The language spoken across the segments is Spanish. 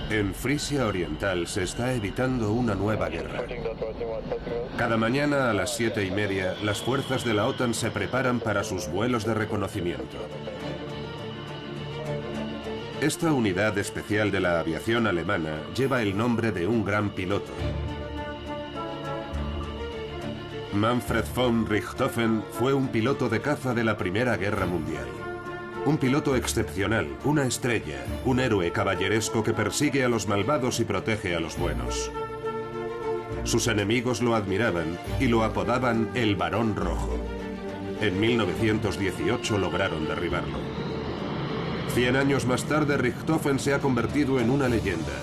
En Frisia Oriental se está evitando una nueva guerra. Cada mañana a las 7:30, las fuerzas de la OTAN se preparan para sus vuelos de reconocimiento. Esta unidad especial de la aviación alemana lleva el nombre de un gran piloto. Manfred von Richthofen fue un piloto de caza de la Primera Guerra Mundial. Un piloto excepcional, una estrella, un héroe caballeresco que persigue a los malvados y protege a los buenos. Sus enemigos lo admiraban y lo apodaban el Barón Rojo. En 1918 lograron derribarlo. 100 años más tarde, Richthofen se ha convertido en una leyenda.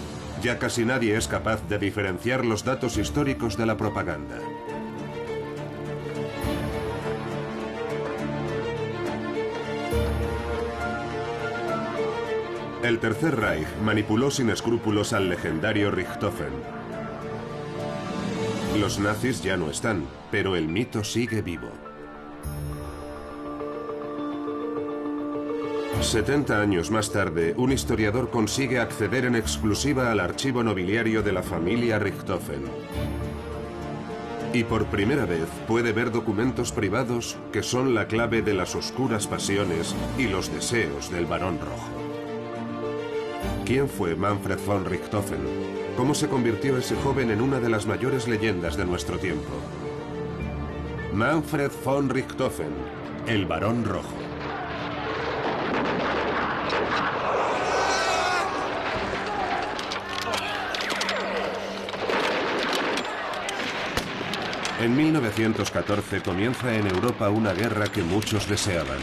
Ya casi nadie es capaz de diferenciar los datos históricos de la propaganda. El Tercer Reich manipuló sin escrúpulos al legendario Richthofen. Los nazis ya no están, pero el mito sigue vivo. 70 años más tarde, un historiador consigue acceder en exclusiva al archivo nobiliario de la familia Richthofen. Y por primera vez puede ver documentos privados que son la clave de las oscuras pasiones y los deseos del Barón Rojo. ¿Quién fue Manfred von Richthofen? ¿Cómo se convirtió ese joven en una de las mayores leyendas de nuestro tiempo? Manfred von Richthofen, el Barón Rojo. En 1914 comienza en Europa una guerra que muchos deseaban.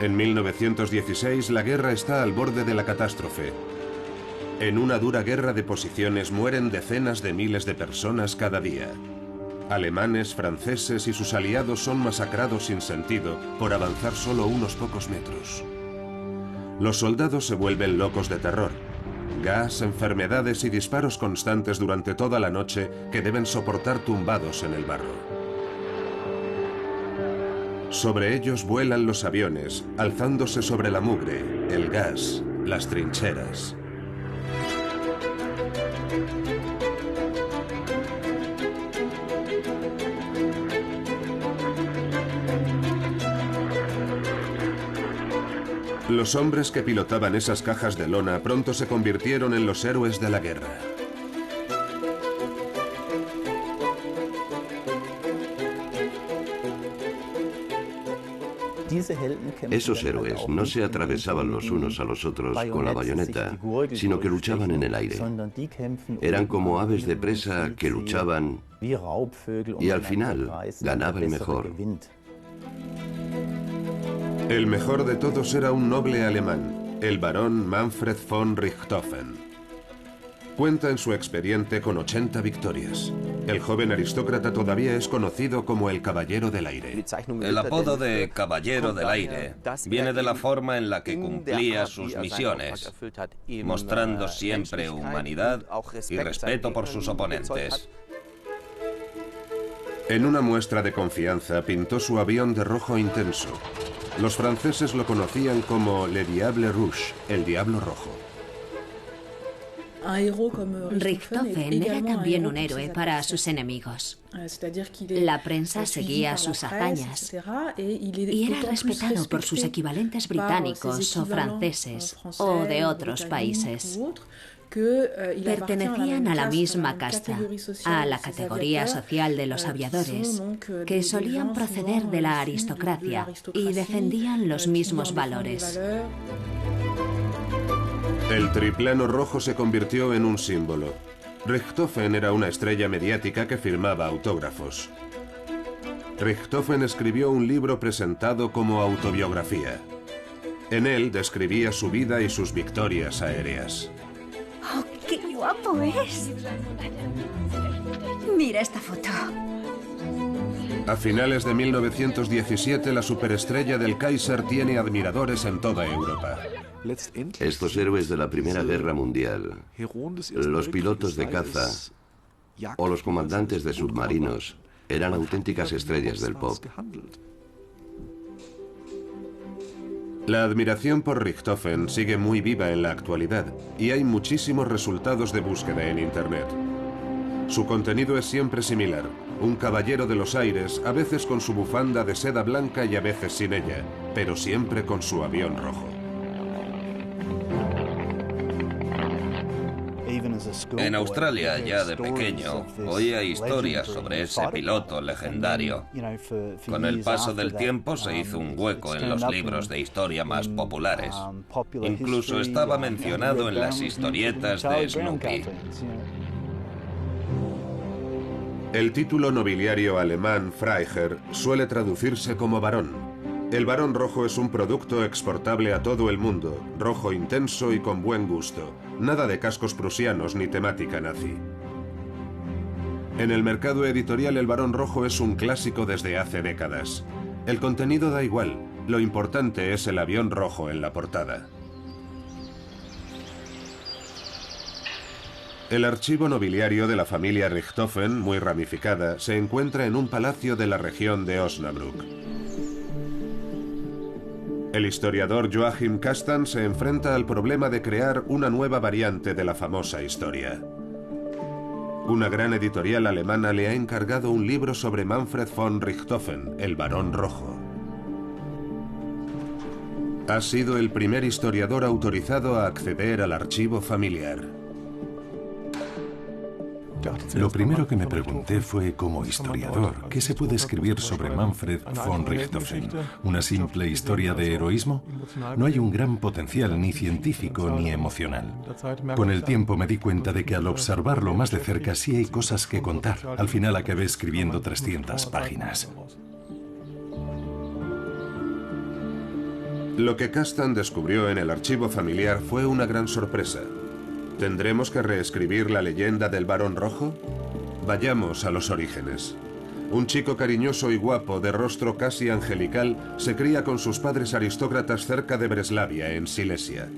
En 1916 la guerra está al borde de la catástrofe. En una dura guerra de posiciones mueren decenas de miles de personas cada día. Alemanes, franceses y sus aliados son masacrados sin sentido por avanzar solo unos pocos metros. Los soldados se vuelven locos de terror. Gas, enfermedades y disparos constantes durante toda la noche que deben soportar tumbados en el barro. Sobre ellos vuelan los aviones, alzándose sobre la mugre, el gas, las trincheras. Los hombres que pilotaban esas cajas de lona pronto se convirtieron en los héroes de la guerra. Esos héroes no se atravesaban los unos a los otros con la bayoneta, sino que luchaban en el aire. Eran como aves de presa que luchaban y al final ganaba el mejor. El mejor de todos era un noble alemán, el barón Manfred von Richthofen. Cuenta en su expediente con 80 victorias. El joven aristócrata todavía es conocido como el Caballero del Aire. El apodo de Caballero del Aire viene de la forma en la que cumplía sus misiones, mostrando siempre humanidad y respeto por sus oponentes. En una muestra de confianza pintó su avión de rojo intenso. Los franceses lo conocían como Le Diable Rouge, el Diablo Rojo. Richthofen era también un héroe para sus enemigos. La prensa seguía sus hazañas y era respetado por sus equivalentes británicos o franceses o de otros países. Pertenecían a la misma casta, a la categoría social de los aviadores, que solían proceder de la aristocracia y defendían los mismos valores. El triplano rojo se convirtió en un símbolo. Richthofen era una estrella mediática que firmaba autógrafos. Richthofen escribió un libro presentado como autobiografía. En él describía su vida y sus victorias aéreas. ¡Oh, qué guapo es! Mira esta foto. A finales de 1917, la superestrella del Kaiser tiene admiradores en toda Europa. Estos héroes de la Primera Guerra Mundial, los pilotos de caza o los comandantes de submarinos, eran auténticas estrellas del pop. La admiración por Richthofen sigue muy viva en la actualidad y hay muchísimos resultados de búsqueda en Internet. Su contenido es siempre similar: un caballero de los aires, a veces con su bufanda de seda blanca y a veces sin ella, pero siempre con su avión rojo. En Australia, ya de pequeño, oía historias sobre ese piloto legendario. Con el paso del tiempo se hizo un hueco en los libros de historia más populares. Incluso estaba mencionado en las historietas de Snoopy. El título nobiliario alemán Freiherr suele traducirse como barón. El barón rojo es un producto exportable a todo el mundo, rojo intenso y con buen gusto. Nada de cascos prusianos ni temática nazi. En el mercado editorial el barón rojo es un clásico desde hace décadas. El contenido da igual, lo importante es el avión rojo en la portada. El archivo nobiliario de la familia Richthofen, muy ramificada, se encuentra en un palacio de la región de Osnabrück. El historiador Joachim Kastan se enfrenta al problema de crear una nueva variante de la famosa historia. Una gran editorial alemana le ha encargado un libro sobre Manfred von Richthofen, el Barón Rojo. Ha sido el primer historiador autorizado a acceder al archivo familiar. Lo primero que me pregunté fue, como historiador, ¿qué se puede escribir sobre Manfred von Richthofen? ¿Una simple historia de heroísmo? No hay un gran potencial ni científico ni emocional. Con el tiempo me di cuenta de que al observarlo más de cerca sí hay cosas que contar. Al final acabé escribiendo 300 páginas. Lo que Kastan descubrió en el archivo familiar fue una gran sorpresa. ¿Tendremos que reescribir la leyenda del Barón Rojo? Vayamos a los orígenes. Un chico cariñoso y guapo, de rostro casi angelical, se cría con sus padres aristócratas cerca de Breslavia, en Silesia.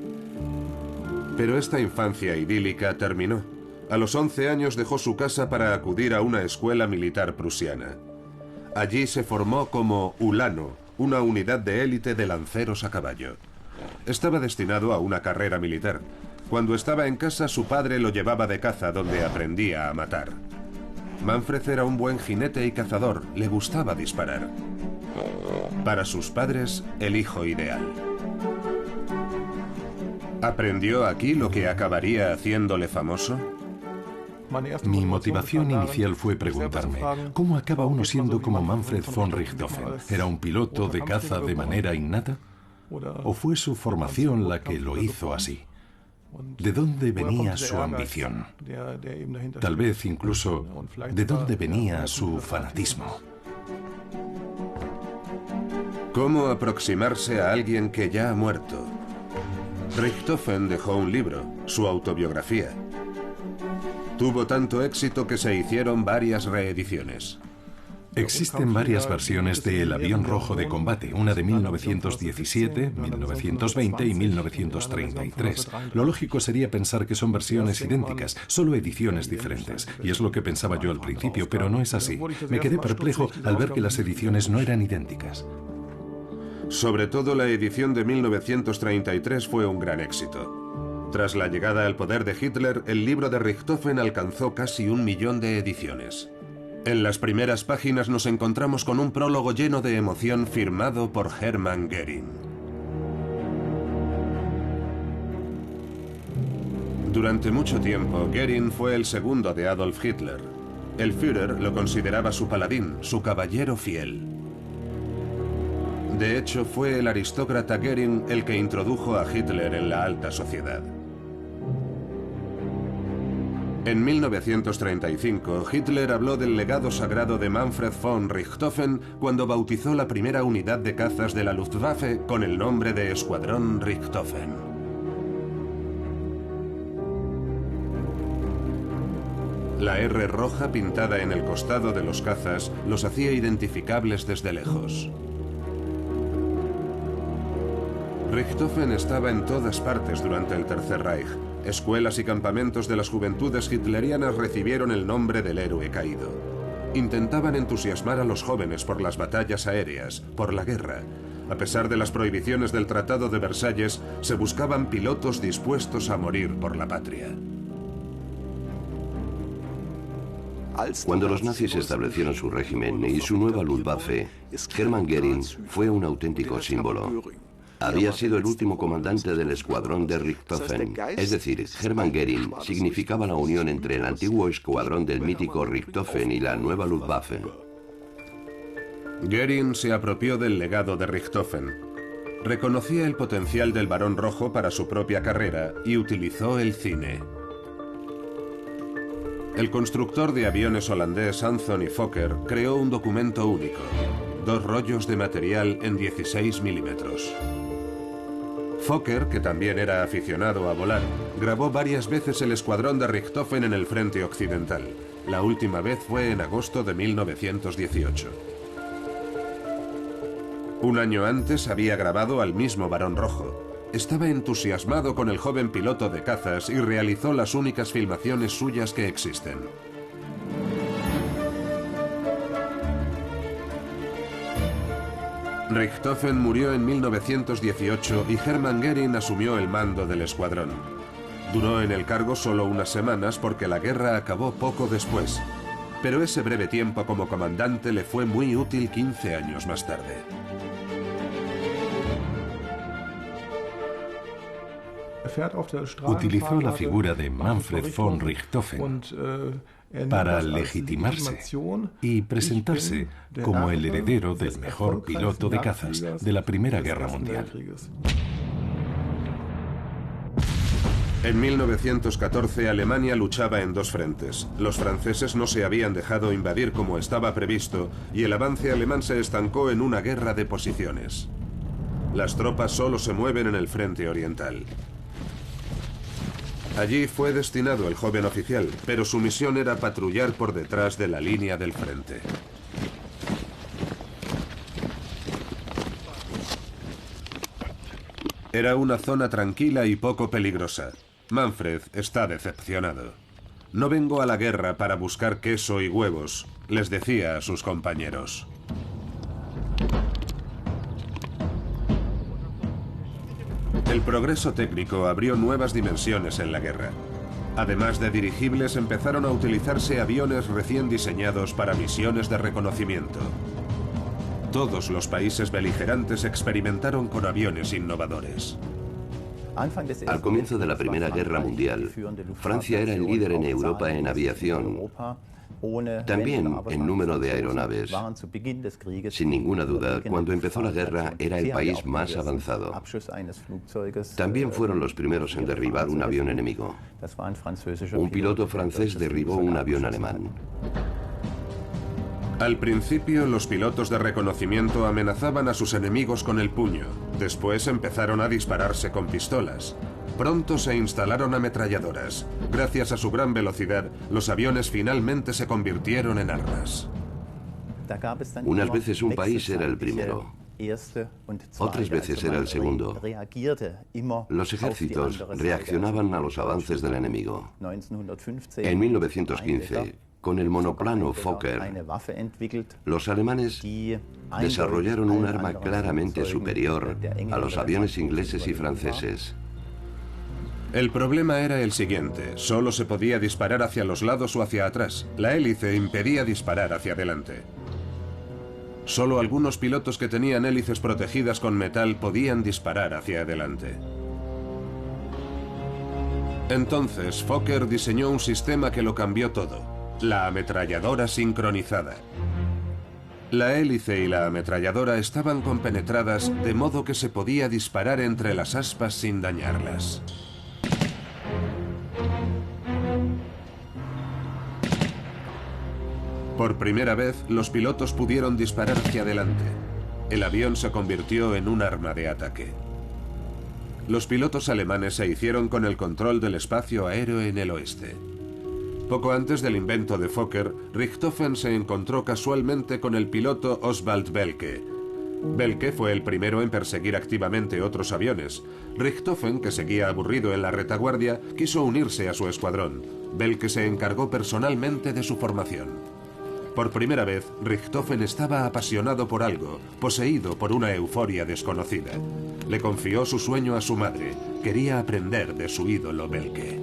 Pero esta infancia idílica terminó. A los 11 años dejó su casa para acudir a una escuela militar prusiana. Allí se formó como ulano, una unidad de élite de lanceros a caballo. Estaba destinado a una carrera militar. Cuando estaba en casa, su padre lo llevaba de caza, donde aprendía a matar. Manfred era un buen jinete y cazador, le gustaba disparar. Para sus padres, el hijo ideal. ¿Aprendió aquí lo que acabaría haciéndole famoso? Mi motivación inicial fue preguntarme, ¿cómo acaba uno siendo como Manfred von Richthofen? ¿Era un piloto de caza de manera innata? ¿O fue su formación la que lo hizo así? ¿De dónde venía su ambición? Tal vez incluso, ¿de dónde venía su fanatismo? ¿Cómo aproximarse a alguien que ya ha muerto? Richthofen dejó un libro, su autobiografía. Tuvo tanto éxito que se hicieron varias reediciones. Existen varias versiones de El avión rojo de combate, una de 1917, 1920 y 1933. Lo lógico sería pensar que son versiones idénticas, solo ediciones diferentes. Y es lo que pensaba yo al principio, pero no es así. Me quedé perplejo al ver que las ediciones no eran idénticas. Sobre todo la edición de 1933 fue un gran éxito. Tras la llegada al poder de Hitler, el libro de Richthofen alcanzó casi 1 millón de ediciones. En las primeras páginas nos encontramos con un prólogo lleno de emoción firmado por Hermann Göring. Durante mucho tiempo, Göring fue el segundo de Adolf Hitler. El Führer lo consideraba su paladín, su caballero fiel. De hecho, fue el aristócrata Göring el que introdujo a Hitler en la alta sociedad. En 1935, Hitler habló del legado sagrado de Manfred von Richthofen cuando bautizó la primera unidad de cazas de la Luftwaffe con el nombre de Escuadrón Richthofen. La R roja pintada en el costado de los cazas los hacía identificables desde lejos. Richthofen estaba en todas partes durante el Tercer Reich. Escuelas y campamentos de las juventudes hitlerianas recibieron el nombre del héroe caído. Intentaban entusiasmar a los jóvenes por las batallas aéreas, por la guerra. A pesar de las prohibiciones del Tratado de Versalles, se buscaban pilotos dispuestos a morir por la patria. Cuando los nazis establecieron su régimen y su nueva Luftwaffe, Hermann Göring fue un auténtico símbolo. Había sido el último comandante del escuadrón de Richthofen. Es decir, Hermann Göring significaba la unión entre el antiguo escuadrón del mítico Richthofen y la nueva Luftwaffe. Göring se apropió del legado de Richthofen. Reconocía el potencial del Barón Rojo para su propia carrera y utilizó el cine. El constructor de aviones holandés Anthony Fokker creó un documento único: 2 rollos de material en 16 milímetros. Fokker, que también era aficionado a volar, grabó varias veces el escuadrón de Richthofen en el frente occidental. La última vez fue en agosto de 1918. Un año antes había grabado al mismo Barón Rojo. Estaba entusiasmado con el joven piloto de cazas y realizó las únicas filmaciones suyas que existen. Richthofen murió en 1918 y Hermann Göring asumió el mando del escuadrón. Duró en el cargo solo unas semanas porque la guerra acabó poco después, pero ese breve tiempo como comandante le fue muy útil 15 años más tarde. Utilizó la figura de Manfred von Richthofen para legitimarse y presentarse como el heredero del mejor piloto de cazas de la Primera Guerra Mundial. En 1914 Alemania luchaba en 2 frentes. Los franceses no se habían dejado invadir como estaba previsto y el avance alemán se estancó en una guerra de posiciones. Las tropas solo se mueven en el frente oriental. Allí fue destinado el joven oficial, pero su misión era patrullar por detrás de la línea del frente. Era una zona tranquila y poco peligrosa. Manfred está decepcionado. No vengo a la guerra para buscar queso y huevos, les decía a sus compañeros. El progreso técnico abrió nuevas dimensiones en la guerra. Además de dirigibles, empezaron a utilizarse aviones recién diseñados para misiones de reconocimiento. Todos los países beligerantes experimentaron con aviones innovadores. Al comienzo de la Primera Guerra Mundial, Francia era el líder en Europa en aviación, también en número de aeronaves. Sin ninguna duda, cuando empezó la guerra era el país más avanzado. También fueron los primeros en derribar un avión enemigo. Un piloto francés derribó un avión alemán. Al principio, los pilotos de reconocimiento amenazaban a sus enemigos con el puño. Después empezaron a dispararse con pistolas. Pronto se instalaron ametralladoras. Gracias a su gran velocidad, los aviones finalmente se convirtieron en armas. Unas veces un país era el primero, otras veces era el segundo. Los ejércitos reaccionaban a los avances del enemigo. En 1915, con el monoplano Fokker, los alemanes desarrollaron un arma claramente superior a los aviones ingleses y franceses. El problema era el siguiente: solo se podía disparar hacia los lados o hacia atrás. La hélice impedía disparar hacia adelante. Solo algunos pilotos que tenían hélices protegidas con metal podían disparar hacia adelante. Entonces, Fokker diseñó un sistema que lo cambió todo: la ametralladora sincronizada. La hélice y la ametralladora estaban compenetradas de modo que se podía disparar entre las aspas sin dañarlas. Por primera vez, los pilotos pudieron disparar hacia adelante. El avión se convirtió en un arma de ataque. Los pilotos alemanes se hicieron con el control del espacio aéreo en el oeste. Poco antes del invento de Fokker, Richthofen se encontró casualmente con el piloto Oswald Belke. Belke fue el primero en perseguir activamente otros aviones. Richthofen, que seguía aburrido en la retaguardia, quiso unirse a su escuadrón. Belke se encargó personalmente de su formación. Por primera vez, Richthofen estaba apasionado por algo, poseído por una euforia desconocida. Le confió su sueño a su madre. Quería aprender de su ídolo Belke.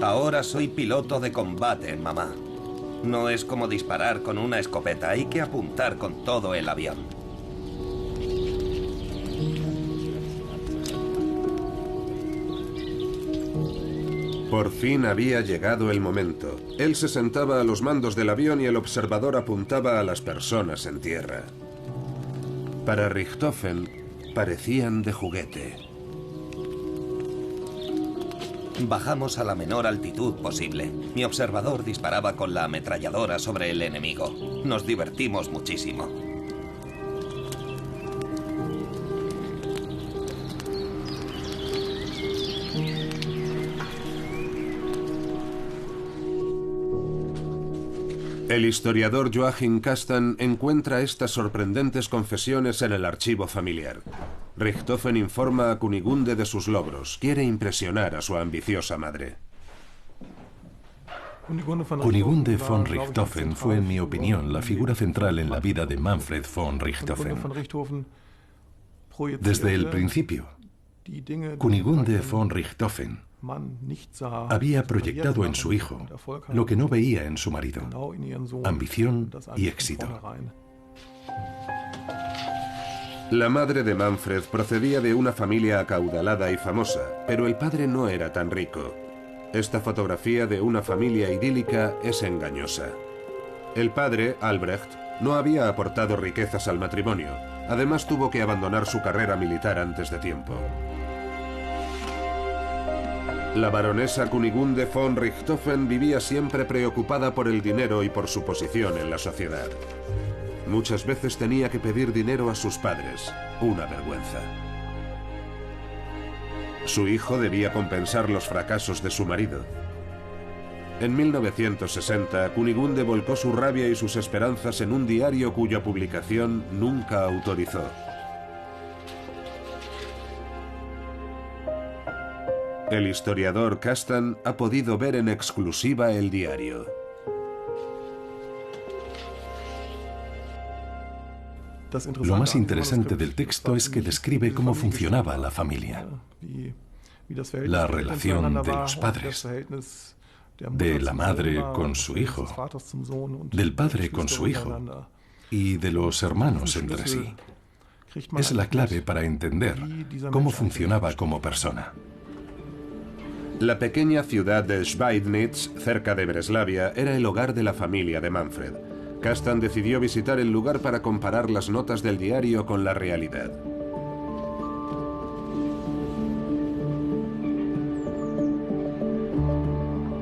Ahora soy piloto de combate, mamá. No es como disparar con una escopeta, hay que apuntar con todo el avión. Por fin había llegado el momento. Él se sentaba a los mandos del avión y el observador apuntaba a las personas en tierra. Para Richthofen, parecían de juguete. Bajamos a la menor altitud posible. Mi observador disparaba con la ametralladora sobre el enemigo. Nos divertimos muchísimo. El historiador Joachim Kastan encuentra estas sorprendentes confesiones en el archivo familiar. Richthofen informa a Kunigunde de sus logros. Quiere impresionar a su ambiciosa madre. Kunigunde von Richthofen fue, en mi opinión, la figura central en la vida de Manfred von Richthofen. Desde el principio, Kunigunde von Richthofen había proyectado en su hijo lo que no veía en su marido: ambición y éxito. La madre de Manfred procedía de una familia acaudalada y famosa, pero el padre no era tan rico. Esta fotografía de una familia idílica es engañosa. El padre, Albrecht, no había aportado riquezas al matrimonio. Además, tuvo que abandonar su carrera militar antes de tiempo. La baronesa Kunigunde von Richthofen vivía siempre preocupada por el dinero y por su posición en la sociedad. Muchas veces tenía que pedir dinero a sus padres, una vergüenza. Su hijo debía compensar los fracasos de su marido. En 1960, Kunigunde volcó su rabia y sus esperanzas en un diario cuya publicación nunca autorizó. El historiador Kastan ha podido ver en exclusiva el diario. Lo más interesante del texto es que describe cómo funcionaba la familia. La relación de los padres, de la madre con su hijo, del padre con su hijo y de los hermanos entre sí. Es la clave para entender cómo funcionaba como persona. La pequeña ciudad de Schweidnitz, cerca de Breslavia, era el hogar de la familia de Manfred. Kastan decidió visitar el lugar para comparar las notas del diario con la realidad.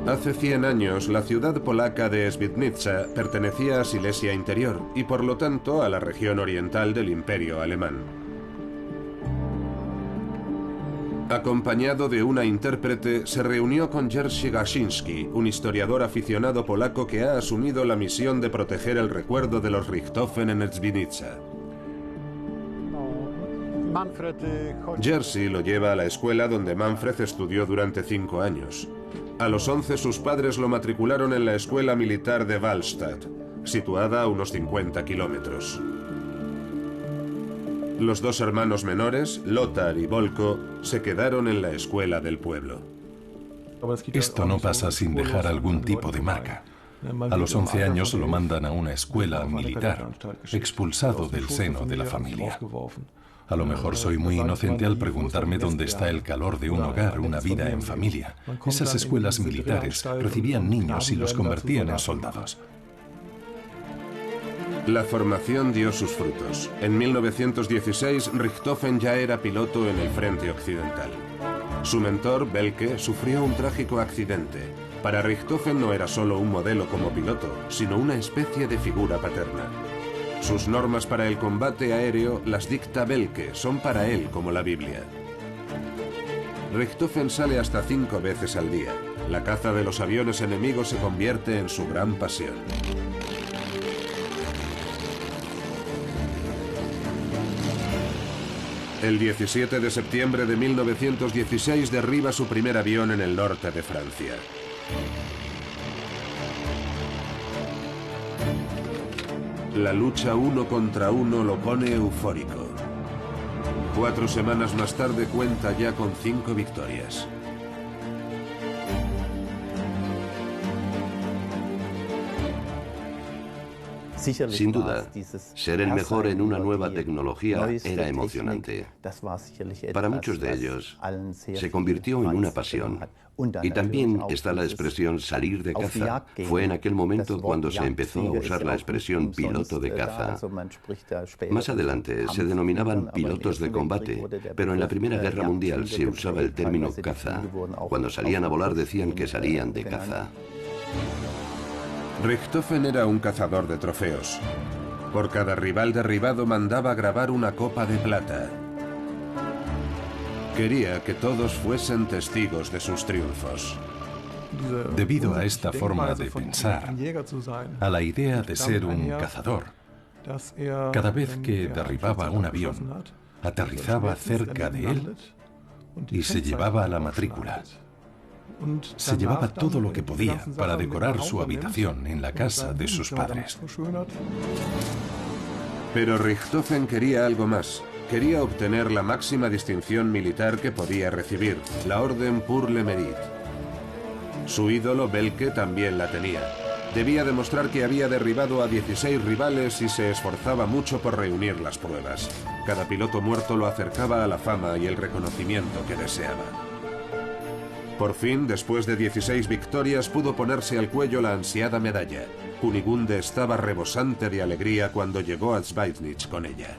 Hace 100 años, la ciudad polaca de Świdnica pertenecía a Silesia Interior y por lo tanto a la región oriental del Imperio Alemán. Acompañado de una intérprete, se reunió con Jerzy Gashiński, un historiador aficionado polaco que ha asumido la misión de proteger el recuerdo de los Richthofen en Świdnica. Jerzy lo lleva a la escuela donde Manfred estudió durante 5 años. A los 11 sus padres lo matricularon en la escuela militar de Wallstadt, situada a unos 50 kilómetros. Los dos hermanos menores, Lothar y Volko, se quedaron en la escuela del pueblo. Esto no pasa sin dejar algún tipo de marca. A los 11 años lo mandan a una escuela militar, expulsado del seno de la familia. A lo mejor soy muy inocente al preguntarme dónde está el calor de un hogar, una vida en familia. Esas escuelas militares recibían niños y los convertían en soldados. La formación dio sus frutos. En 1916, Richthofen ya era piloto en el frente occidental. Su mentor, Belke, sufrió un trágico accidente. Para Richthofen no era solo un modelo como piloto, sino una especie de figura paterna. Sus normas para el combate aéreo las dicta Belke, son para él como la Biblia. Richthofen sale hasta 5 veces al día. La caza de los aviones enemigos se convierte en su gran pasión. El 17 de septiembre de 1916 derriba su primer avión en el norte de Francia. La lucha 1 contra 1 lo pone eufórico. 4 semanas más tarde cuenta ya con 5 victorias. Sin duda, ser el mejor en una nueva tecnología era emocionante. Para muchos de ellos, se convirtió en una pasión. Y también está la expresión salir de caza. Fue en aquel momento cuando se empezó a usar la expresión piloto de caza. Más adelante se denominaban pilotos de combate, pero en la Primera Guerra Mundial se usaba el término caza. Cuando salían a volar decían que salían de caza. Richthofen era un cazador de trofeos. Por cada rival derribado mandaba grabar una copa de plata. Quería que todos fuesen testigos de sus triunfos. Debido a esta forma de pensar, a la idea de ser un cazador, cada vez que derribaba un avión, aterrizaba cerca de él y se llevaba la matrícula. Se llevaba todo lo que podía para decorar su habitación en la casa de sus padres. Pero Richthofen quería algo más. Quería obtener la máxima distinción militar que podía recibir, la Orden pour le Mérite. Su ídolo, Belke, también la tenía. Debía demostrar que había derribado a 16 rivales y se esforzaba mucho por reunir las pruebas. Cada piloto muerto lo acercaba a la fama y el reconocimiento que deseaba. Por fin, después de 16 victorias, pudo ponerse al cuello la ansiada medalla. Kunigunde estaba rebosante de alegría cuando llegó a Schweidnitz con ella.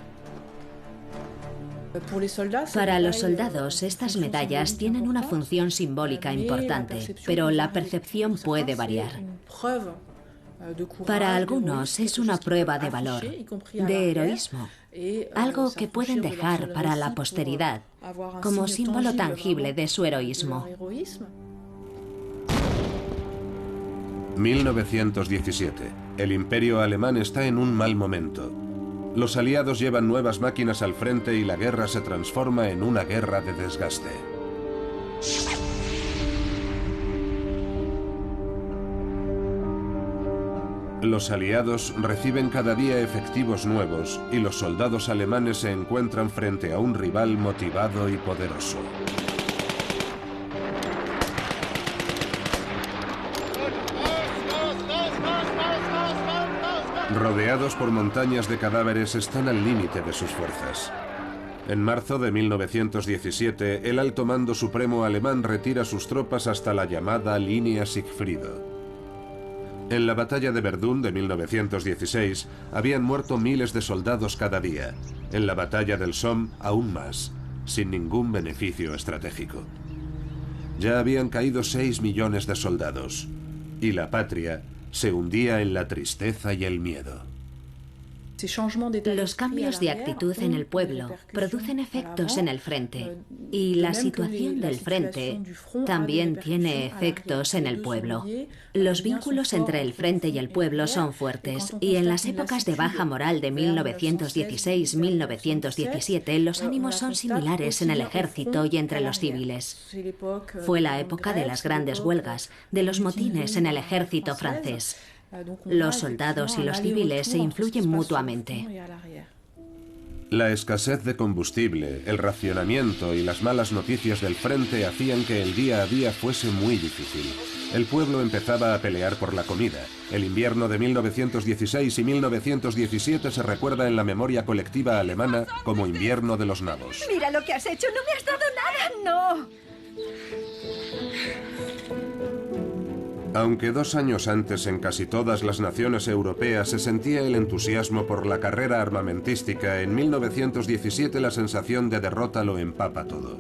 Para los soldados, estas medallas tienen una función simbólica importante, pero la percepción puede variar. Para algunos es una prueba de valor, de heroísmo, algo que pueden dejar para la posteridad, como símbolo tangible de su heroísmo. 1917. El imperio alemán está en un mal momento. Los aliados llevan nuevas máquinas al frente y la guerra se transforma en una guerra de desgaste. Los aliados reciben cada día efectivos nuevos y los soldados alemanes se encuentran frente a un rival motivado y poderoso. Rodeados por montañas de cadáveres, están al límite de sus fuerzas. En marzo de 1917, el alto mando supremo alemán retira sus tropas hasta la llamada Línea Sigfrido. En la batalla de Verdún de 1916, habían muerto miles de soldados cada día. En la batalla del Somme, aún más, sin ningún beneficio estratégico. Ya habían caído 6 millones de soldados, y la patria se hundía en la tristeza y el miedo. Los cambios de actitud en el pueblo producen efectos en el frente, y la situación del frente también tiene efectos en el pueblo. Los vínculos entre el frente y el pueblo son fuertes, y en las épocas de baja moral de 1916-1917 los ánimos son similares en el ejército y entre los civiles. Fue la época de las grandes huelgas, de los motines en el ejército francés. Los soldados y los civiles se influyen mutuamente. La escasez de combustible, el racionamiento y las malas noticias del frente hacían que el día a día fuese muy difícil. El pueblo empezaba a pelear por la comida. El invierno de 1916 y 1917 se recuerda en la memoria colectiva alemana como invierno de los nabos. Mira lo que has hecho, no me has dado nada, no. Aunque 2 años antes en casi todas las naciones europeas se sentía el entusiasmo por la carrera armamentística, en 1917 la sensación de derrota lo empapa todo.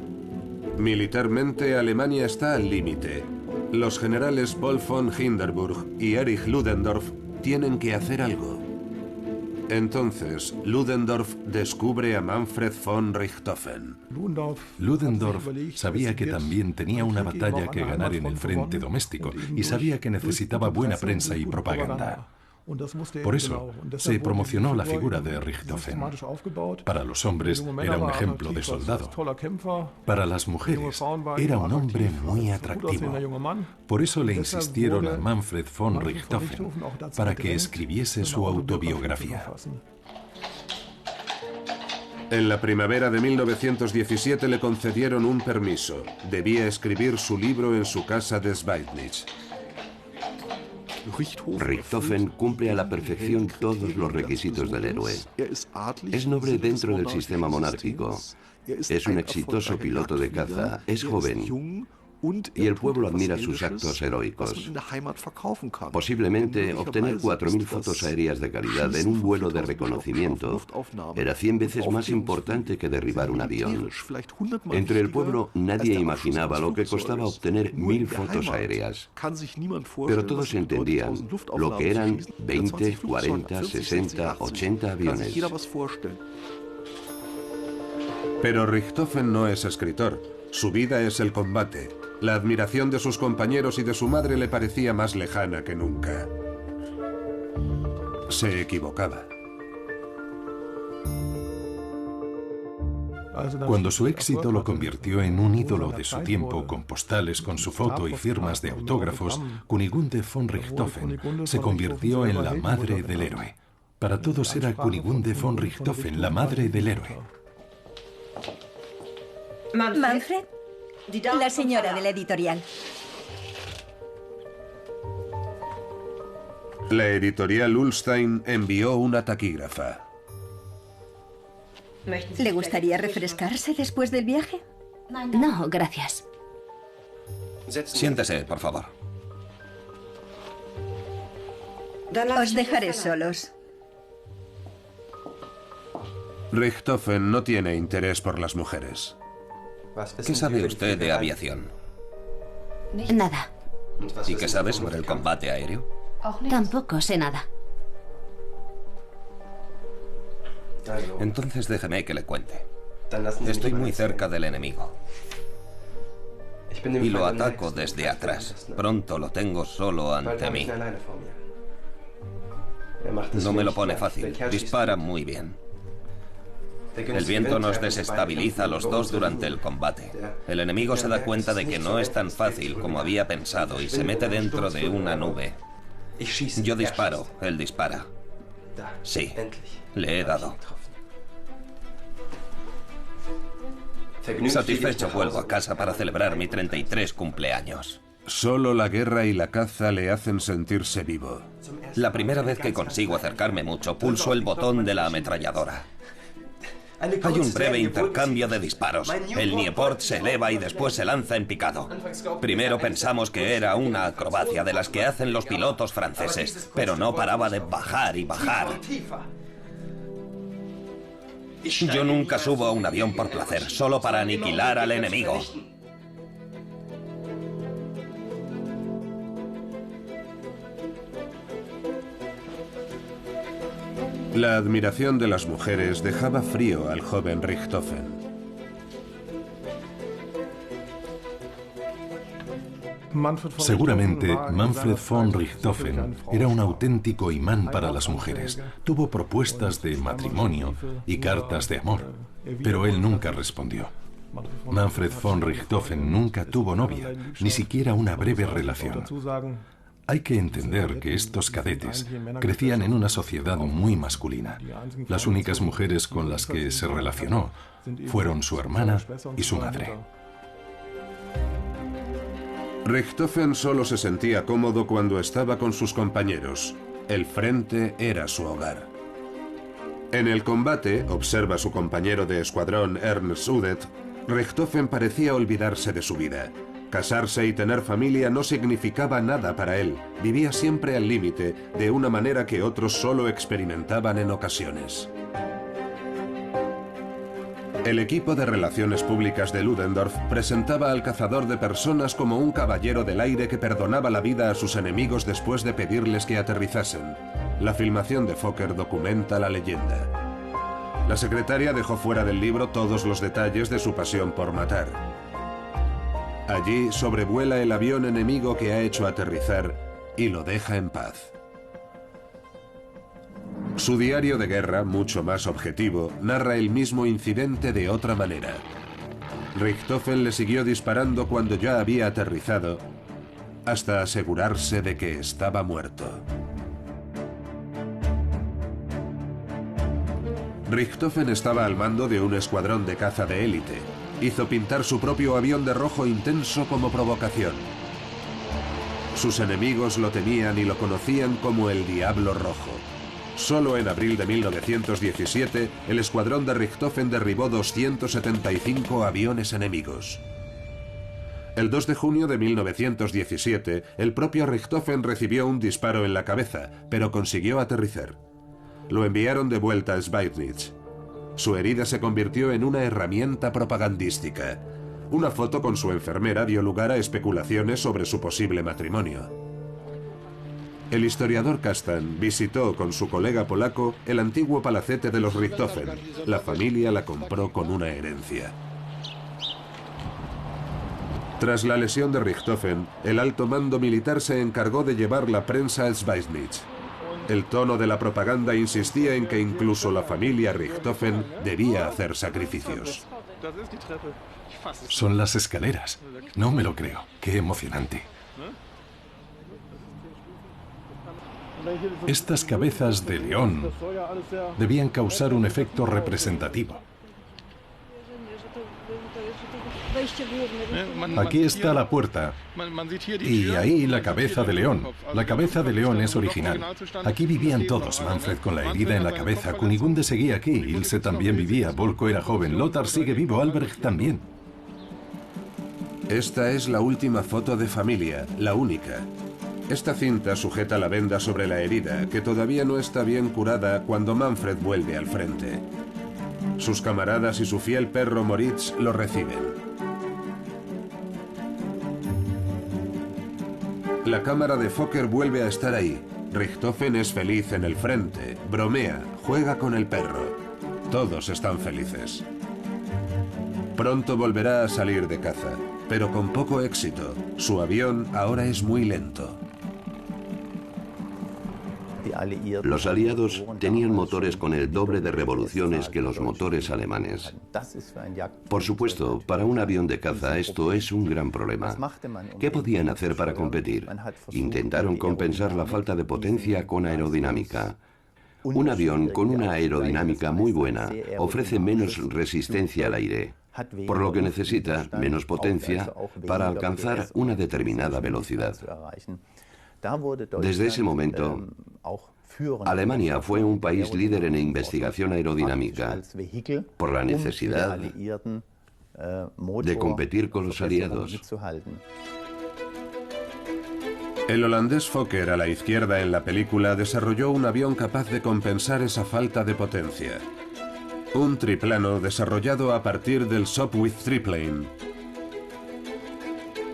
Militarmente, Alemania está al límite. Los generales Paul von Hindenburg y Erich Ludendorff tienen que hacer algo. Entonces, Ludendorff descubre a Manfred von Richthofen. Ludendorff sabía que también tenía una batalla que ganar en el frente doméstico y sabía que necesitaba buena prensa y propaganda. Por eso se promocionó la figura de Richthofen. Para los hombres era un ejemplo de soldado. Para las mujeres era un hombre muy atractivo. Por eso le insistieron a Manfred von Richthofen para que escribiese su autobiografía. En la primavera de 1917 le concedieron un permiso. Debía escribir su libro en su casa de Schweidnitz. Richthofen cumple a la perfección todos los requisitos del héroe. Es noble dentro del sistema monárquico. Es un exitoso piloto de caza. Es joven. Y el pueblo admira sus actos heroicos. Posiblemente obtener 4.000 fotos aéreas de calidad en un vuelo de reconocimiento era 100 veces más importante que derribar un avión. Entre el pueblo nadie imaginaba lo que costaba obtener 1.000 fotos aéreas. Pero todos entendían lo que eran 20, 40, 60, 80 aviones. Pero Richthofen no es escritor. Su vida es el combate. La admiración de sus compañeros y de su madre le parecía más lejana que nunca. Se equivocaba. Cuando su éxito lo convirtió en un ídolo de su tiempo, con postales con su foto y firmas de autógrafos, Kunigunde von Richthofen se convirtió en la madre del héroe. Para todos era Kunigunde von Richthofen la madre del héroe. Manfred, la señora de la editorial. La editorial Ullstein envió una taquígrafa. ¿Le gustaría refrescarse después del viaje? No, gracias. Siéntese, por favor. Os dejaré solos. Richthofen no tiene interés por las mujeres. ¿Qué sabe usted de aviación? Nada. ¿Y qué sabe sobre el combate aéreo? Tampoco sé nada. Entonces déjeme que le cuente. Estoy muy cerca del enemigo. Y lo ataco desde atrás. Pronto lo tengo solo ante mí. No me lo pone fácil. Dispara muy bien. El viento nos desestabiliza a los dos durante el combate. El enemigo se da cuenta de que no es tan fácil como había pensado y se mete dentro de una nube. Yo disparo, él dispara. Sí, le he dado. Satisfecho vuelvo a casa para celebrar mi 33 cumpleaños. Solo la guerra y la caza le hacen sentirse vivo. La primera vez que consigo acercarme mucho, pulso el botón de la ametralladora. Hay un breve intercambio de disparos. El Nieuport se eleva y después se lanza en picado. Primero pensamos que era una acrobacia de las que hacen los pilotos franceses, pero no paraba de bajar y bajar. Yo nunca subo a un avión por placer, solo para aniquilar al enemigo. La admiración de las mujeres dejaba frío al joven Richthofen. Seguramente Manfred von Richthofen era un auténtico imán para las mujeres. Tuvo propuestas de matrimonio y cartas de amor, pero él nunca respondió. Manfred von Richthofen nunca tuvo novia, ni siquiera una breve relación. Hay que entender que estos cadetes crecían en una sociedad muy masculina. Las únicas mujeres con las que se relacionó fueron su hermana y su madre. Richthofen solo se sentía cómodo cuando estaba con sus compañeros. El frente era su hogar. En el combate, observa su compañero de escuadrón Ernst Udet, Richthofen parecía olvidarse de su vida. Casarse y tener familia no significaba nada para él. Vivía siempre al límite, de una manera que otros solo experimentaban en ocasiones. El equipo de relaciones públicas de Ludendorff presentaba al cazador de personas como un caballero del aire que perdonaba la vida a sus enemigos después de pedirles que aterrizasen. La filmación de Fokker documenta la leyenda. La secretaria dejó fuera del libro todos los detalles de su pasión por matar. Allí sobrevuela el avión enemigo que ha hecho aterrizar y lo deja en paz. Su diario de guerra, mucho más objetivo, narra el mismo incidente de otra manera. Richthofen le siguió disparando cuando ya había aterrizado, hasta asegurarse de que estaba muerto. Richthofen estaba al mando de un escuadrón de caza de élite. Hizo pintar su propio avión de rojo intenso como provocación. Sus enemigos lo temían y lo conocían como el Diablo Rojo. Solo en abril de 1917, el escuadrón de Richthofen derribó 275 aviones enemigos. El 2 de junio de 1917, el propio Richthofen recibió un disparo en la cabeza, pero consiguió aterrizar. Lo enviaron de vuelta a Schweidnitz. Su herida se convirtió en una herramienta propagandística. Una foto con su enfermera dio lugar a especulaciones sobre su posible matrimonio. El historiador Kastan visitó con su colega polaco el antiguo palacete de los Richthofen. La familia la compró con una herencia. Tras la lesión de Richthofen, el alto mando militar se encargó de llevar la prensa a Schweidnitz. El tono de la propaganda insistía en que incluso la familia Richthofen debía hacer sacrificios. Son las escaleras. No me lo creo. Qué emocionante. Estas cabezas de león debían causar un efecto representativo. Aquí está la puerta. Y ahí la cabeza de león. La cabeza de león es original. Aquí vivían todos. Manfred con la herida en la cabeza. Kunigunde seguía aquí. Ilse también vivía. Volko era joven. Lothar sigue vivo. Albrecht también. Esta es la última foto de familia, la única. Esta cinta sujeta la venda sobre la herida, que todavía no está bien curada cuando Manfred vuelve al frente. Sus camaradas y su fiel perro Moritz lo reciben. La cámara de Fokker vuelve a estar ahí. Richthofen es feliz en el frente, bromea, juega con el perro. Todos están felices. Pronto volverá a salir de caza, pero con poco éxito. Su avión ahora es muy lento. Los aliados tenían motores con el doble de revoluciones que los motores alemanes. Por supuesto, para un avión de caza esto es un gran problema. ¿Qué podían hacer para competir? Intentaron compensar la falta de potencia con aerodinámica. Un avión con una aerodinámica muy buena ofrece menos resistencia al aire, por lo que necesita menos potencia para alcanzar una determinada velocidad. Desde ese momento, Alemania fue un país líder en investigación aerodinámica por la necesidad de competir con los aliados. El holandés Fokker a la izquierda en la película desarrolló un avión capaz de compensar esa falta de potencia. Un triplano desarrollado a partir del Sopwith Triplane.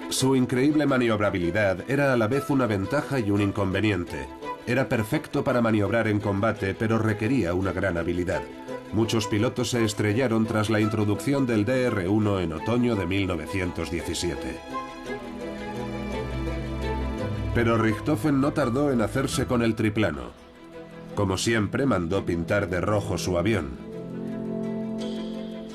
Su increíble maniobrabilidad era a la vez una ventaja y un inconveniente. Era perfecto para maniobrar en combate, pero requería una gran habilidad. Muchos pilotos se estrellaron tras la introducción del DR-1 en otoño de 1917. Pero Richthofen no tardó en hacerse con el triplano. Como siempre, mandó pintar de rojo su avión.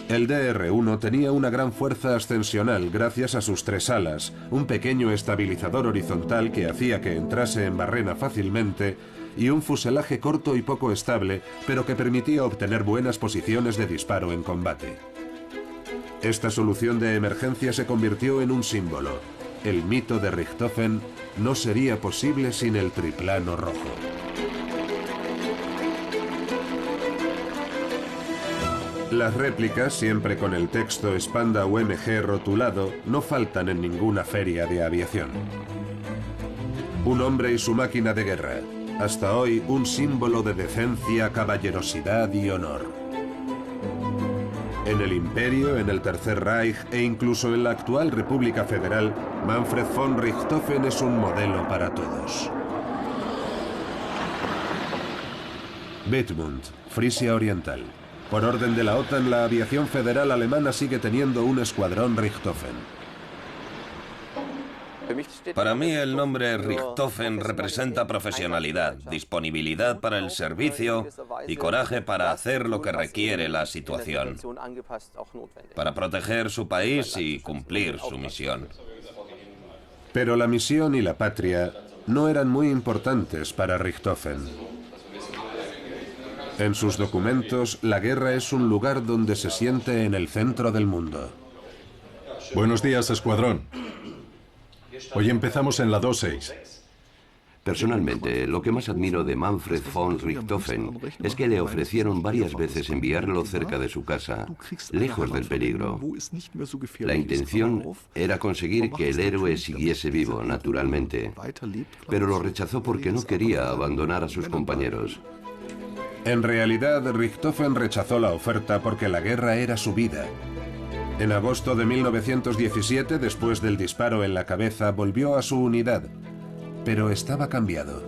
El DR-1 tenía una gran fuerza ascensional gracias a sus 3 alas, un pequeño estabilizador horizontal que hacía que entrase en barrena fácilmente y un fuselaje corto y poco estable, pero que permitía obtener buenas posiciones de disparo en combate. Esta solución de emergencia se convirtió en un símbolo. El mito de Richthofen no sería posible sin el triplano rojo. Las réplicas, siempre con el texto Spandau MG rotulado, no faltan en ninguna feria de aviación. Un hombre y su máquina de guerra. Hasta hoy, un símbolo de decencia, caballerosidad y honor. En el Imperio, en el Tercer Reich e incluso en la actual República Federal, Manfred von Richthofen es un modelo para todos. Wittmund, Frisia Oriental. Por orden de la OTAN, la aviación federal alemana sigue teniendo un escuadrón Richthofen. Para mí el nombre Richthofen representa profesionalidad, disponibilidad para el servicio y coraje para hacer lo que requiere la situación, para proteger su país y cumplir su misión. Pero la misión y la patria no eran muy importantes para Richthofen. En sus documentos, la guerra es un lugar donde se siente en el centro del mundo. Buenos días, escuadrón. Hoy empezamos en la 2-6. Personalmente, lo que más admiro de Manfred von Richthofen es que le ofrecieron varias veces enviarlo cerca de su casa, lejos del peligro. La intención era conseguir que el héroe siguiese vivo, naturalmente, pero lo rechazó porque no quería abandonar a sus compañeros. En realidad, Richthofen rechazó la oferta porque la guerra era su vida. En agosto de 1917, después del disparo en la cabeza, volvió a su unidad, pero estaba cambiado.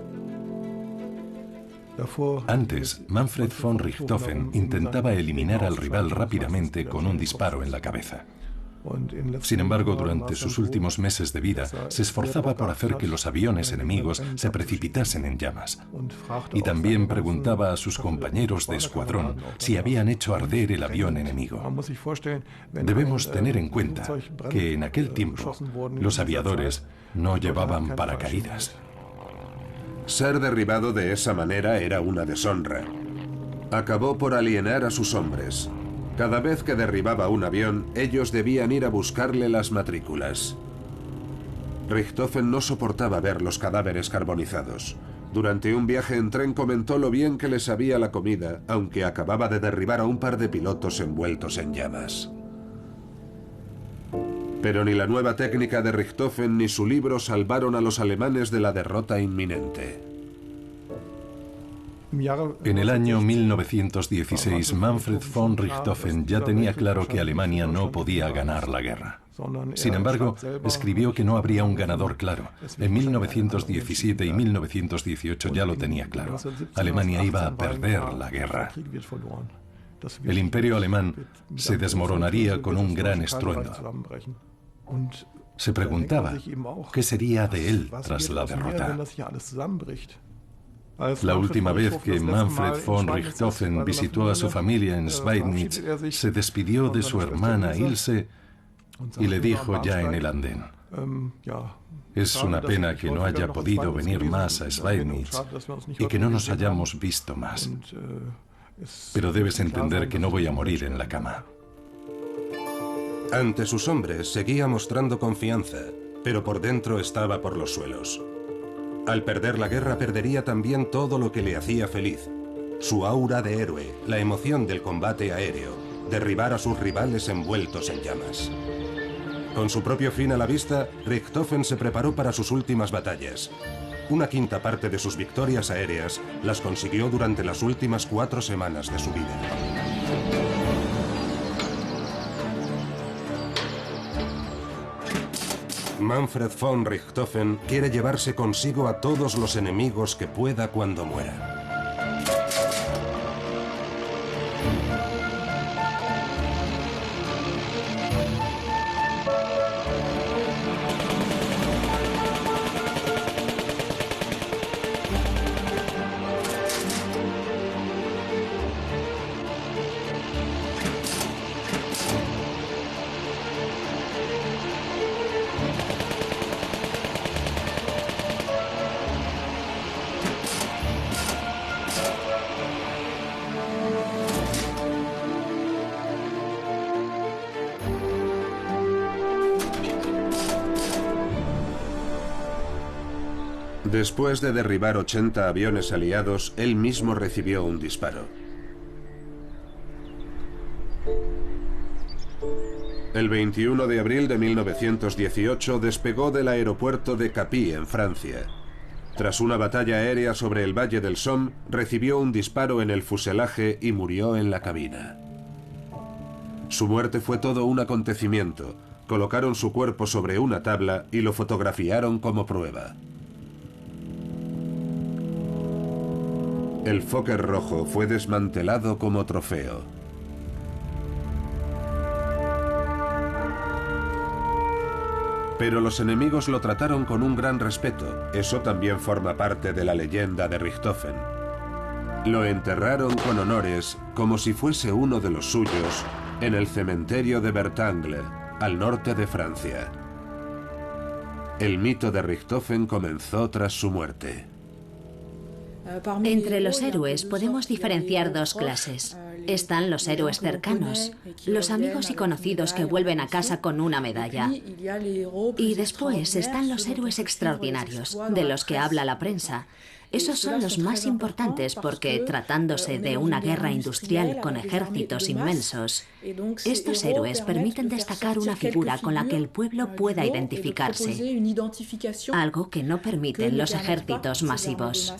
Antes, Manfred von Richthofen intentaba eliminar al rival rápidamente con un disparo en la cabeza. Sin embargo, durante sus últimos meses de vida, se esforzaba por hacer que los aviones enemigos se precipitasen en llamas. Y también preguntaba a sus compañeros de escuadrón si habían hecho arder el avión enemigo. Debemos tener en cuenta que en aquel tiempo los aviadores no llevaban paracaídas. Ser derribado de esa manera era una deshonra. Acabó por alienar a sus hombres. Cada vez que derribaba un avión, ellos debían ir a buscarle las matrículas. Richthofen no soportaba ver los cadáveres carbonizados. Durante un viaje en tren comentó lo bien que le sabía la comida, aunque acababa de derribar a un par de pilotos envueltos en llamas. Pero ni la nueva técnica de Richthofen ni su libro salvaron a los alemanes de la derrota inminente. En el año 1916, Manfred von Richthofen ya tenía claro que Alemania no podía ganar la guerra. Sin embargo, escribió que no habría un ganador claro. En 1917 y 1918 ya lo tenía claro. Alemania iba a perder la guerra. El imperio alemán se desmoronaría con un gran estruendo. Se preguntaba, ¿qué sería de él tras la derrota? La última vez que Manfred von Richthofen visitó a su familia en Schweidnitz, se despidió de su hermana Ilse y le dijo ya en el andén: es una pena que no haya podido venir más a Schweidnitz y que no nos hayamos visto más. Pero debes entender que no voy a morir en la cama. Ante sus hombres seguía mostrando confianza, pero por dentro estaba por los suelos. Al perder la guerra perdería también todo lo que le hacía feliz. Su aura de héroe, la emoción del combate aéreo, derribar a sus rivales envueltos en llamas. Con su propio fin a la vista, Richthofen se preparó para sus últimas batallas. Una quinta parte de sus victorias aéreas las consiguió durante las últimas 4 semanas de su vida. Manfred von Richthofen quiere llevarse consigo a todos los enemigos que pueda cuando muera. Después de derribar 80 aviones aliados, él mismo recibió un disparo. El 21 de abril de 1918 despegó del aeropuerto de Capy, en Francia. Tras una batalla aérea sobre el Valle del Somme, recibió un disparo en el fuselaje y murió en la cabina. Su muerte fue todo un acontecimiento. Colocaron su cuerpo sobre una tabla y lo fotografiaron como prueba. El Fokker rojo fue desmantelado como trofeo. Pero los enemigos lo trataron con un gran respeto. Eso también forma parte de la leyenda de Richthofen. Lo enterraron con honores, como si fuese uno de los suyos, en el cementerio de Bertangle, al norte de Francia. El mito de Richthofen comenzó tras su muerte. Entre los héroes podemos diferenciar dos clases. Están los héroes cercanos, los amigos y conocidos que vuelven a casa con una medalla. Y después están los héroes extraordinarios, de los que habla la prensa. Esos son los más importantes porque, tratándose de una guerra industrial con ejércitos inmensos, estos héroes permiten destacar una figura con la que el pueblo pueda identificarse, algo que no permiten los ejércitos masivos.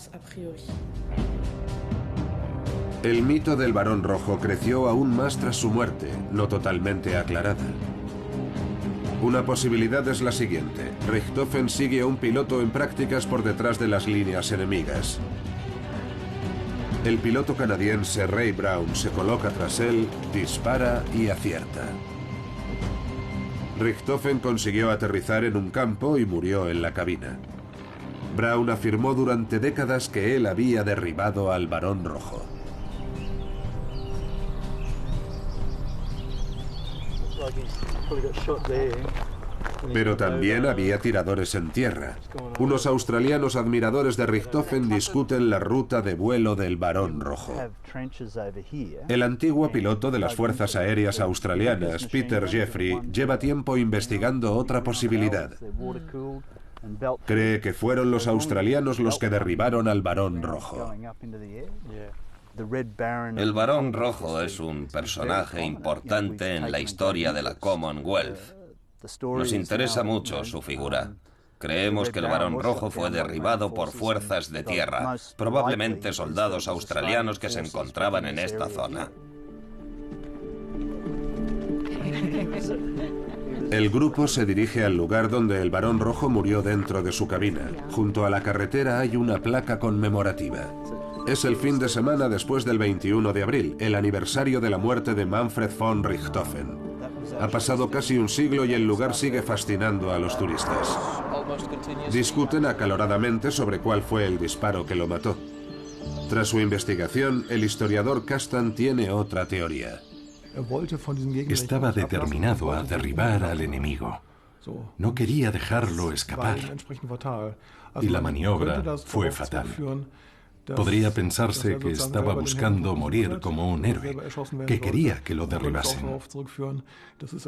El mito del Barón Rojo creció aún más tras su muerte, no totalmente aclarada. Una posibilidad es la siguiente. Richthofen sigue a un piloto en prácticas por detrás de las líneas enemigas. El piloto canadiense Ray Brown se coloca tras él, dispara y acierta. Richthofen consiguió aterrizar en un campo y murió en la cabina. Brown afirmó durante décadas que él había derribado al Barón Rojo. Pero también había tiradores en tierra. Unos australianos admiradores de Richthofen discuten la ruta de vuelo del Barón Rojo. El antiguo piloto de las Fuerzas Aéreas Australianas, Peter Jeffrey, lleva tiempo investigando otra posibilidad. Cree que fueron los australianos los que derribaron al Barón Rojo. El Barón Rojo es un personaje importante en la historia de la Commonwealth. Nos interesa mucho su figura. Creemos que el Barón Rojo fue derribado por fuerzas de tierra, probablemente soldados australianos que se encontraban en esta zona. El grupo se dirige al lugar donde el Barón Rojo murió dentro de su cabina. Junto a la carretera hay una placa conmemorativa. Es el fin de semana después del 21 de abril, el aniversario de la muerte de Manfred von Richthofen. Ha pasado casi un siglo y el lugar sigue fascinando a los turistas. Discuten acaloradamente sobre cuál fue el disparo que lo mató. Tras su investigación, el historiador Castan tiene otra teoría. Estaba determinado a derribar al enemigo. No quería dejarlo escapar. Y la maniobra fue fatal. Podría pensarse que estaba buscando morir como un héroe, que quería que lo derribasen.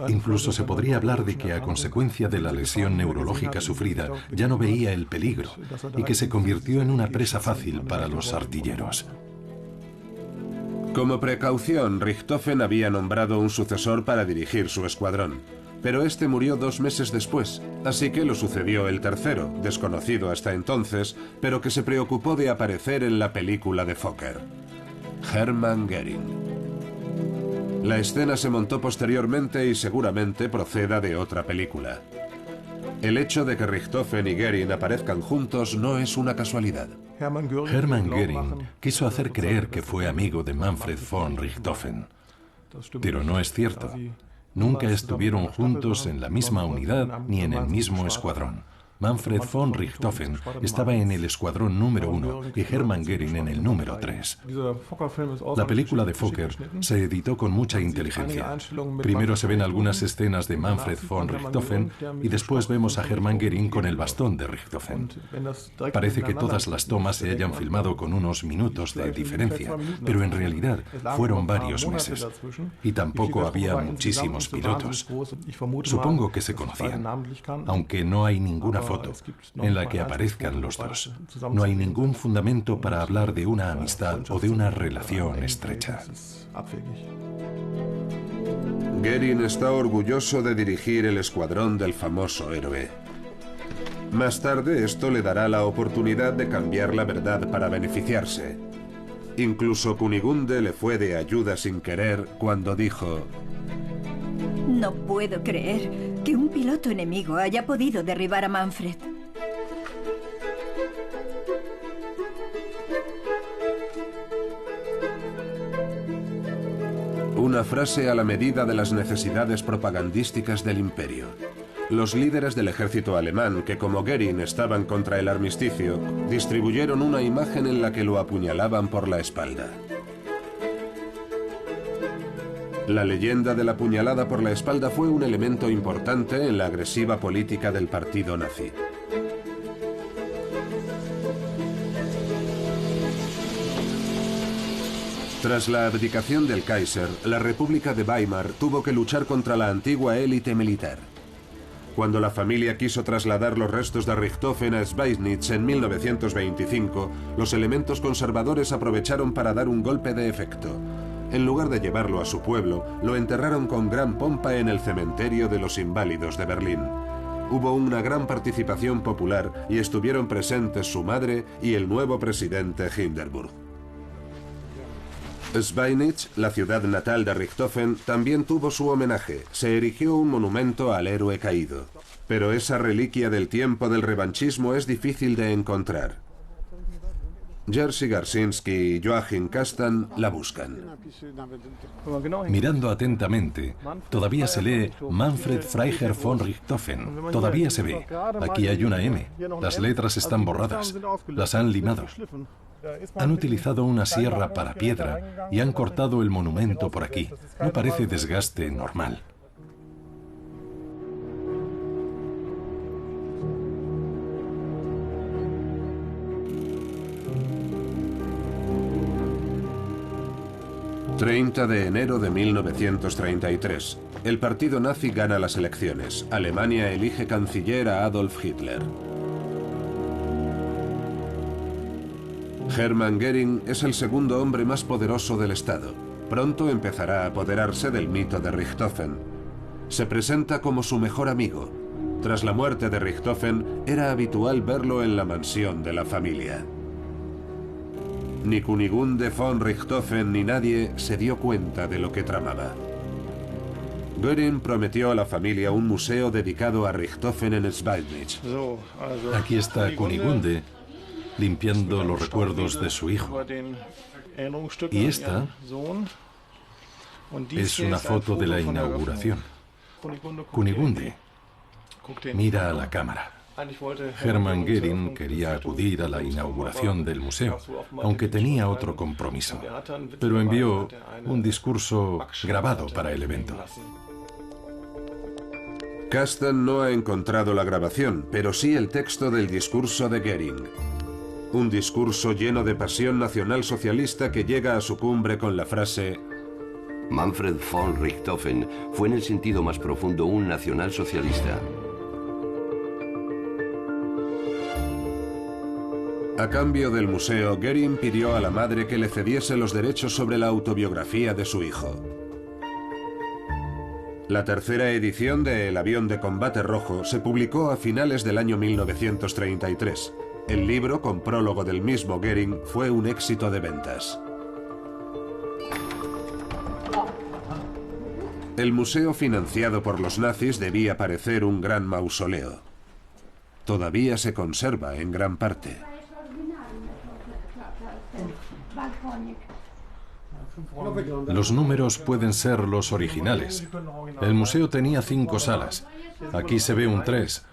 Incluso se podría hablar de que a consecuencia de la lesión neurológica sufrida ya no veía el peligro y que se convirtió en una presa fácil para los artilleros. Como precaución, Richthofen había nombrado un sucesor para dirigir su escuadrón. Pero este murió 2 meses después, así que lo sucedió el tercero, desconocido hasta entonces, pero que se preocupó de aparecer en la película de Fokker, Hermann Göring. La escena se montó posteriormente y seguramente proceda de otra película. El hecho de que Richthofen y Göring aparezcan juntos no es una casualidad. Hermann Göring quiso hacer creer que fue amigo de Manfred von Richthofen, pero no es cierto. Nunca estuvieron juntos en la misma unidad ni en el mismo escuadrón. Manfred von Richthofen estaba en el escuadrón número 1 y Hermann Göring en el número 3. La película de Fokker se editó con mucha inteligencia. Primero se ven algunas escenas de Manfred von Richthofen y después vemos a Hermann Göring con el bastón de Richthofen. Parece que todas las tomas se hayan filmado con unos minutos de diferencia, pero en realidad fueron varios meses. Y tampoco había muchísimos pilotos. Supongo que se conocían, aunque no hay ninguna foto en la que aparezcan los dos. No hay ningún fundamento para hablar de una amistad o de una relación estrecha. Göring está orgulloso de dirigir el escuadrón del famoso héroe. Más tarde esto le dará la oportunidad de cambiar la verdad para beneficiarse. Incluso Kunigunde le fue de ayuda sin querer cuando dijo: No puedo creer que un piloto enemigo haya podido derribar a Manfred. Una frase a la medida de las necesidades propagandísticas del imperio. Los líderes del ejército alemán, que como Goering estaban contra el armisticio, distribuyeron una imagen en la que lo apuñalaban por la espalda. La leyenda de la puñalada por la espalda fue un elemento importante en la agresiva política del partido nazi. Tras la abdicación del Kaiser, la República de Weimar tuvo que luchar contra la antigua élite militar. Cuando la familia quiso trasladar los restos de Richthofen a Schweidnitz en 1925, los elementos conservadores aprovecharon para dar un golpe de efecto. En lugar de llevarlo a su pueblo, lo enterraron con gran pompa en el cementerio de los inválidos de Berlín. Hubo una gran participación popular y estuvieron presentes su madre y el nuevo presidente Hindenburg. Schweidnitz, la ciudad natal de Richthofen, también tuvo su homenaje. Se erigió un monumento al héroe caído. Pero esa reliquia del tiempo del revanchismo es difícil de encontrar. Jerzy Garczynski y Joachim Kastan la buscan. Mirando atentamente, todavía se lee Manfred Freiherr von Richthofen. Todavía se ve. Aquí hay una M. Las letras están borradas. Las han limado. Han utilizado una sierra para piedra y han cortado el monumento por aquí. No parece desgaste normal. ...30 de enero de 1933. El partido nazi gana las elecciones. Alemania elige canciller a Adolf Hitler. Hermann Göring es el segundo hombre más poderoso del Estado. Pronto empezará a apoderarse del mito de Richthofen. Se presenta como su mejor amigo. Tras la muerte de Richthofen, era habitual verlo en la mansión de la familia. Ni Kunigunde von Richthofen ni nadie se dio cuenta de lo que tramaba. Göring prometió a la familia un museo dedicado a Richthofen en Schweidnitz. Aquí está Kunigunde limpiando los recuerdos de su hijo. Y esta es una foto de la inauguración. Kunigunde mira a la cámara. Hermann Göring quería acudir a la inauguración del museo, aunque tenía otro compromiso, pero envió un discurso grabado para el evento. Kastan no ha encontrado la grabación, pero sí el texto del discurso de Göring. Un discurso lleno de pasión nacionalsocialista que llega a su cumbre con la frase: Manfred von Richthofen fue en el sentido más profundo un nacionalsocialista. A cambio del museo, Göring pidió a la madre que le cediese los derechos sobre la autobiografía de su hijo. La tercera edición de El avión de combate rojo se publicó a finales del año 1933. El libro, con prólogo del mismo Göring, fue un éxito de ventas. El museo financiado por los nazis debía parecer un gran mausoleo. Todavía se conserva en gran parte. Los números pueden ser los originales. El museo tenía 5 salas. Aquí se ve un 3.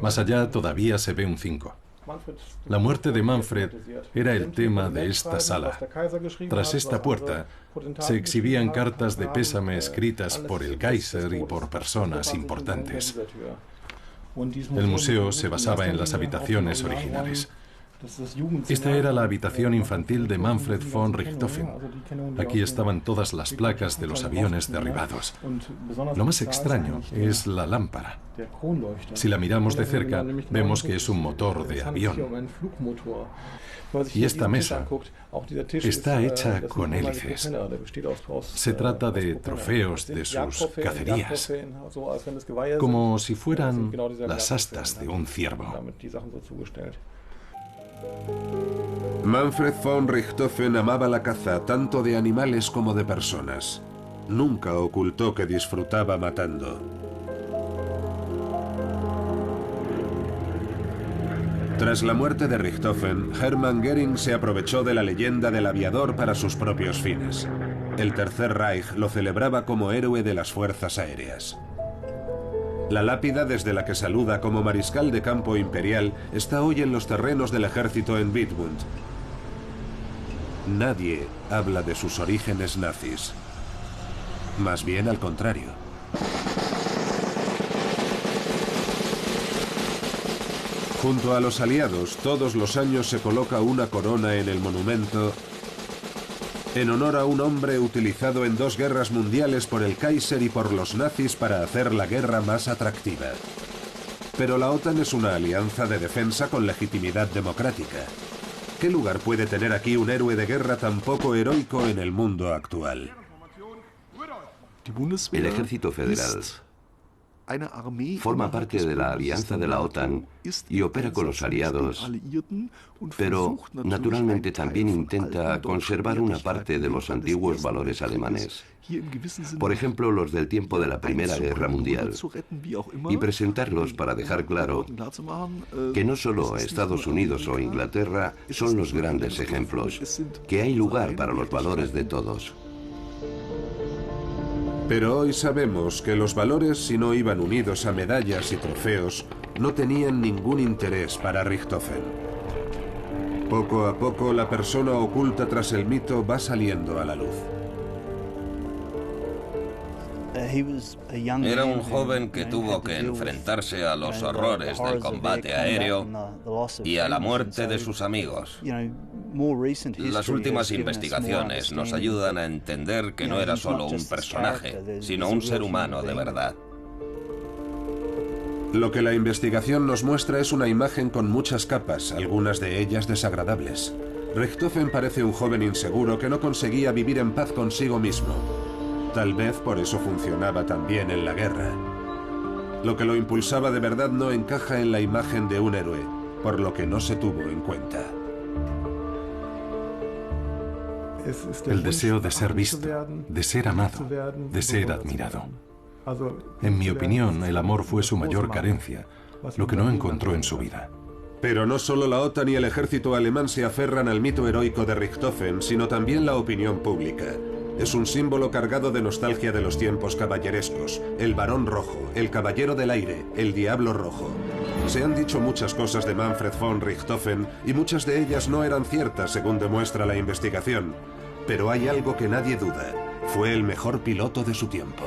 Más allá todavía se ve un 5. La muerte de Manfred era el tema de esta sala. Tras esta puerta se exhibían cartas de pésame escritas por el Kaiser y por personas importantes. El museo se basaba en las habitaciones originales. Esta era la habitación infantil de Manfred von Richthofen. Aquí estaban todas las placas de los aviones derribados. Lo más extraño es la lámpara. Si la miramos de cerca, vemos que es un motor de avión. Y esta mesa está hecha con hélices. Se trata de trofeos de sus cacerías, como si fueran las astas de un ciervo. Manfred von Richthofen amaba la caza tanto de animales como de personas. Nunca ocultó que disfrutaba matando. Tras la muerte de Richthofen, Hermann Göring se aprovechó de la leyenda del aviador para sus propios fines. El Tercer Reich lo celebraba como héroe de las fuerzas aéreas. La lápida desde la que saluda como mariscal de campo imperial está hoy en los terrenos del ejército en Bidmund. Nadie habla de sus orígenes nazis. Más bien al contrario. Junto a los aliados, todos los años se coloca una corona en el monumento en honor a un hombre utilizado en 2 guerras mundiales por el Kaiser y por los nazis para hacer la guerra más atractiva. Pero la OTAN es una alianza de defensa con legitimidad democrática. ¿Qué lugar puede tener aquí un héroe de guerra tan poco heroico en el mundo actual? El ejército federal forma parte de la alianza de la OTAN y opera con los aliados, pero naturalmente también intenta conservar una parte de los antiguos valores alemanes, por ejemplo los del tiempo de la Primera Guerra Mundial, y presentarlos para dejar claro que no solo Estados Unidos o Inglaterra son los grandes ejemplos, que hay lugar para los valores de todos. Pero hoy sabemos que los valores, si no iban unidos a medallas y trofeos, no tenían ningún interés para Richthofen. Poco a poco, la persona oculta tras el mito va saliendo a la luz. Era un joven que tuvo que enfrentarse a los horrores del combate aéreo y a la muerte de sus amigos. Las últimas investigaciones nos ayudan a entender que no era solo un personaje, sino un ser humano de verdad. Lo que la investigación nos muestra es una imagen con muchas capas, algunas de ellas desagradables. Richthofen parece un joven inseguro que no conseguía vivir en paz consigo mismo. Tal vez por eso funcionaba tan bien en la guerra. Lo que lo impulsaba de verdad no encaja en la imagen de un héroe, por lo que no se tuvo en cuenta. El deseo de ser visto, de ser amado, de ser admirado. En mi opinión, el amor fue su mayor carencia, lo que no encontró en su vida. Pero no solo la OTAN y el ejército alemán se aferran al mito heroico de Richthofen, sino también la opinión pública. Es un símbolo cargado de nostalgia de los tiempos caballerescos. El Barón Rojo, el Caballero del Aire, el Diablo Rojo. Se han dicho muchas cosas de Manfred von Richthofen y muchas de ellas no eran ciertas, según demuestra la investigación. Pero hay algo que nadie duda. Fue el mejor piloto de su tiempo.